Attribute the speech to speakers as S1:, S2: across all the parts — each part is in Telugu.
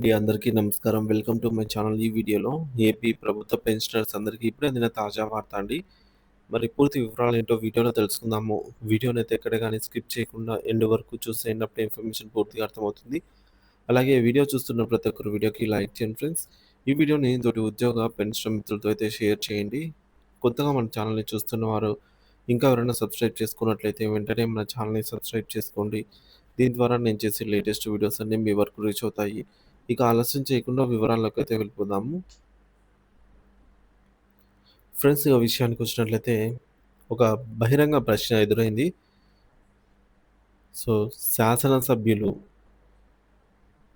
S1: అందరికీ నమస్కారం. Welcome to my channel. ఈ వీడియోలో ఏపీ ప్రభుత్వ పెన్షనర్స్ అందరికీ ఇప్పుడే అందిన తాజా వార్త అండి. మరి పూర్తి వివరాలేంటో వీడియోలో తెలుసుకుందాము. వీడియోనైతే ఎక్కడ గాని స్కిప్ చేయకుండా ఎండ్ వరకు చూసేయండి. అప్పుడే ఇన్ఫర్మేషన్ పూర్తిగా అర్థమవుతుంది. అలాగే వీడియో చూస్తున్న ప్రతి ఒక్కరు వీడియోకి లైక్ చేయండి ఫ్రెండ్స్. ఈ వీడియోని తోటి ఉద్యోగ పెన్షన్ మిత్రులతో అయితే షేర్ చేయండి. కొత్తగా మన ఛానల్‌ని చూస్తున్నవారు ఇంకా ఎవరైనా సబ్స్క్రైబ్ చేసుకున్నట్లయితే వెంటనే మన ఛానల్‌ని సబ్స్క్రైబ్ చేసుకోండి. దీని ద్వారా నేను చేసే లేటెస్ట్ వీడియోస్ అన్నీ మీ వరకు రీచ్ అవుతాయి. ఇక ఆలస్యం చేయకుండా వివరాల్లోకైతే వెళ్ళిపోదాము. ఫ్రెండ్స్, ఇక విషయానికి వచ్చినట్లయితే ఒక బహిరంగ ప్రశ్న ఎదురైంది. సో, శాసనసభ్యులు,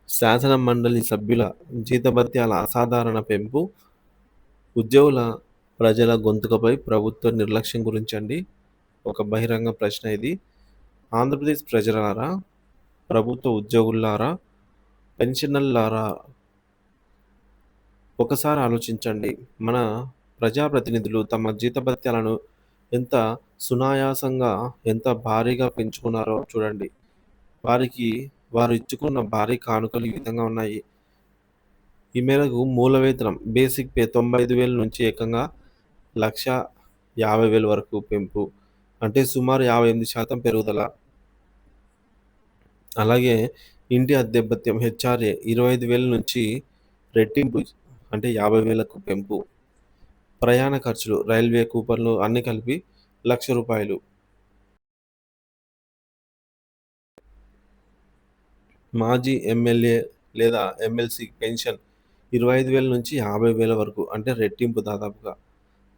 S1: శాసన మండలి సభ్యుల జీతభత్యాల అసాధారణ పెంపు, ఉద్యోగుల, ప్రజల గొంతుకపై ప్రభుత్వ నిర్లక్ష్యం గురించండి. ఒక బహిరంగ ప్రశ్న ఇది. ఆంధ్రప్రదేశ్ ప్రజలారా, ప్రభుత్వ ఉద్యోగులారా, పెన్షనర్లారా, ఒకసారి ఆలోచించండి. మన ప్రజాప్రతినిధులు తమ జీతభత్యాలను ఎంత సునాయాసంగా, ఎంత భారీగా పెంచుకున్నారో చూడండి. వారికి వారు ఇచ్చుకున్న భారీ కానుకలు ఈ విధంగా ఉన్నాయి. ఈ మేరకు మూల వేతనం బేసిక్ పే 95,000 నుంచి ఏకంగా 1,50,000 వరకు పెంపు. అంటే సుమారు 58% పెరుగుదల. అలాగే ఇంటి అద్దె భత్యం హెచ్ఆర్ఏ 25,000 నుంచి రెట్టింపు, అంటే 50,000కు పెంపు. ప్రయాణ ఖర్చులు, రైల్వే కూపన్లు అన్నీ కలిపి రూ. 1,00,000. మాజీ ఎమ్మెల్యే లేదా ఎమ్మెల్సీ పెన్షన్ 25,000 నుంచి 50,000 వరకు, అంటే రెట్టింపు దాదాపుగా.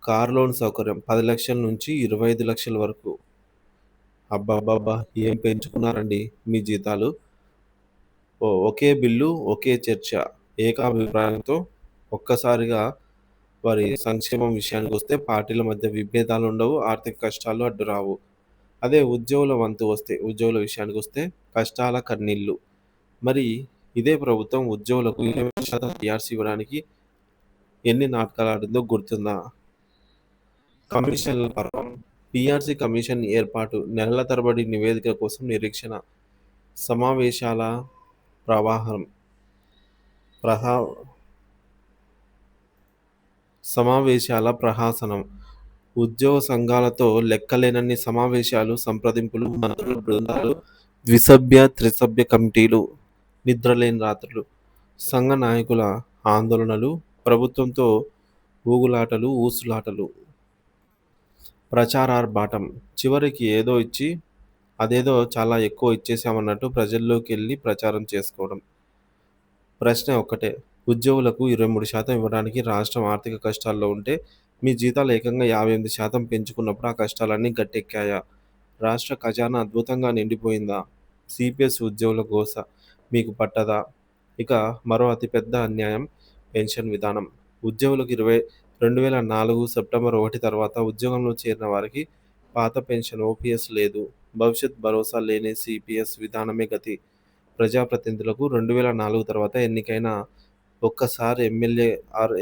S1: కార్ లోన్ సౌకర్యం 10,00,000 నుంచి 25,00,000 వరకు. అబ్బబ్బబ్బా! ఏం పెంచుకున్నారండి మీ జీతాలు. ఒకే బిల్లు, ఒకే చర్చ, ఏకాభిప్రాయంతో ఒక్కసారిగా వారి సంక్షేమం విషయానికొస్తే పార్టీల మధ్య విభేదాలుండవు, ఆర్థిక కష్టాలు అడ్డురావు. అదే ఉద్యోగుల వంతు వస్తే, ఉద్యోగుల విషయానికొస్తే కష్టాల కన్నీళ్లు. మరి ఇదే ప్రభుత్వం ఉద్యోగులకు 20% పీఆర్సీ ఇవ్వడానికి ఎన్ని నాటకాలాడిందో గుర్తుందా? కమిషన్ల పర్వం, పీఆర్సీ కమిషన్ ఏర్పాటు, నెలల తరబడి నివేదిక కోసం నిరీక్షణ, సమావేశాల ప్రవాహం ప్రహా సమావేశాల ప్రహసనం, ఉద్యోగ సంఘాలతో లెక్కలేనన్ని సమావేశాలు, సంప్రదింపులు, మంత్రుల బృందాలు, ద్విసభ్య, త్రిసభ్య కమిటీలు, నిద్రలేని రాత్రులు, సంఘ నాయకుల ఆందోళనలు, ప్రభుత్వంతో ఊగులాటలు, ఊసులాటలు, ప్రచారార్భాటం, చివరికి ఏదో ఇచ్చి అదేదో చాలా ఎక్కువ ఇచ్చేశామన్నట్టు ప్రజల్లోకి వెళ్ళి ప్రచారం చేసుకోవడం. ప్రశ్న ఒక్కటే, ఉద్యోగులకు 23% ఇవ్వడానికి రాష్ట్రం ఆర్థిక కష్టాల్లో ఉంటే, మీ జీతాలు ఏకంగా 58% పెంచుకున్నప్పుడు ఆ కష్టాలన్నీ గట్టెక్కాయా? రాష్ట్ర ఖజానా అద్భుతంగా నిండిపోయిందా? సిపిఎస్ ఉద్యోగుల గోస మీకు పట్టదా? ఇక మరో అతిపెద్ద అన్యాయం పెన్షన్ విధానం. ఉద్యోగులకు 2004 సెప్టెంబర్ 1 తర్వాత ఉద్యోగంలో చేరిన వారికి పాత పెన్షన్ ఓపీఎస్ లేదు. భవిష్యత్ భరోసా లేని సిపిఎస్ విధానమే గతి. ప్రజాప్రతినిధులకు 2004 తర్వాత ఎన్నికైన ఒక్కసారి ఎమ్మెల్యే ఆర్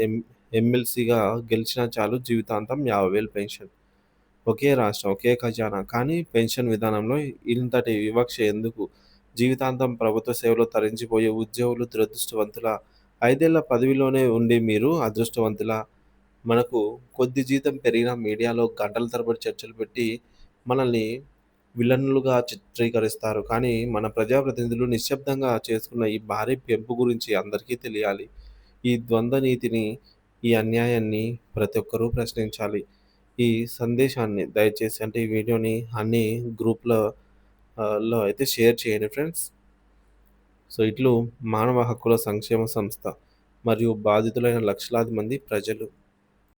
S1: ఎమ్మెల్సీగా గెలిచినా చాలు, జీవితాంతం 50,000 పెన్షన్. ఒకే రాష్ట్రం, ఒకే ఖజానా, కానీ పెన్షన్ విధానంలో ఇంతటి వివక్ష ఎందుకు? జీవితాంతం ప్రభుత్వ సేవలో తరించిపోయే ఉద్యోగులు దురదృష్టవంతులా? 5 ఏళ్ల పదవిలోనే ఉండి మీరు అదృష్టవంతులా? మనకు కొద్ది జీతం పెరిగినా మీడియాలో గంటల తరబడి చర్చలు పెట్టి మనల్ని విలన్లుగా చిత్రీకరిస్తారు. కానీ మన ప్రజాప్రతినిధులు నిశ్శబ్దంగా చేసుకున్న ఈ భారీ పెంపు గురించి అందరికీ తెలియాలి. ఈ ద్వంద్వ నీతిని, ఈ అన్యాయాన్ని ప్రతి ఒక్కరూ ప్రశ్నించాలి. ఈ సందేశాన్ని దయచేసి, అంటే ఈ వీడియోని అన్ని గ్రూప్‌లో లో అయితే షేర్ చేయండి ఫ్రెండ్స్. సో, ఇట్లు మానవ హక్కుల సంక్షేమ సంస్థ మరియు బాధితులైన లక్షలాది మంది ప్రజలు.